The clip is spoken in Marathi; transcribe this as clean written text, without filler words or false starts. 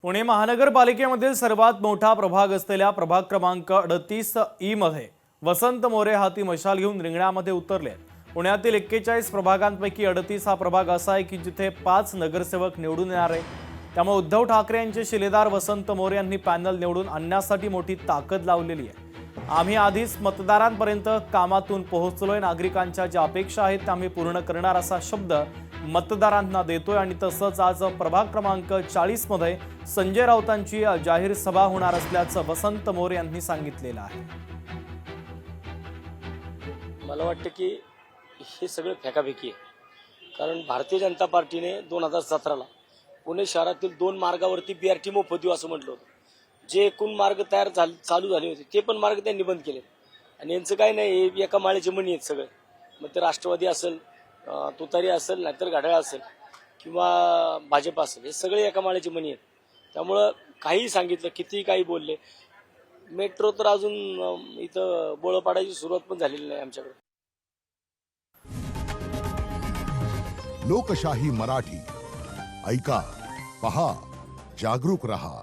पुणे महानगरपालिकेमधील सर्वात मोठा प्रभाग असलेल्या प्रभाग क्रमांक 38 मध्ये वसंत मोरे हाती मशाल घेऊन रिंगणामध्ये उतरले. पुण्यातील 41 प्रभागांपैकी 38 हा प्रभाग असा आहे की जिथे 5 नगरसेवक निवडून येणार आहे. त्यामुळे उद्धव ठाकरे यांचे शिलेदार वसंत मोरे यांनी पॅनल निवडून आणण्यासाठी मोठी ताकद लावलेली आहे. आम्ही आधीच मतदारांपर्यंत कामातून पोहोचलोय. नागरिकांच्या ज्या अपेक्षा आहेत त्या आम्ही पूर्ण करणार असा शब्द मतदारांना देतोय. आणि तसंच आज प्रभाग क्रमांक 40 मध्ये संजय राऊतांची जाहीर सभा होणार असल्याचं वसंत मोरे यांनी सांगितलेलं आहे. मला वाटतं की हे सगळं फेकाफेकी आहे. कारण भारतीय जनता पार्टीने 2017ला पुणे शहरातील 2 मार्गावरती BRT मोफत देऊ असं म्हटलं होतं. जे एकूण मार्ग चालू झाले होते ते पण मार्ग त्यांनी बंद केले. आणि यांचं काय नाही, हे एका माळेचे मणी आहेत सगळे. मग ते राष्ट्रवादी असेल, तुतारी असेल, नाहीतर घड्याळ असेल किंवा भाजप असेल, हे सगळे एका माळेचे मणी आहेत. त्यामुळं काही सांगितलं, किती काही बोलले. मेट्रो तर अजून इथं बोळं पाडायची सुरुवात पण झालेली नाही आमच्याकडे. लोकशाही मराठी ऐका, पहा, जागरूक रहा.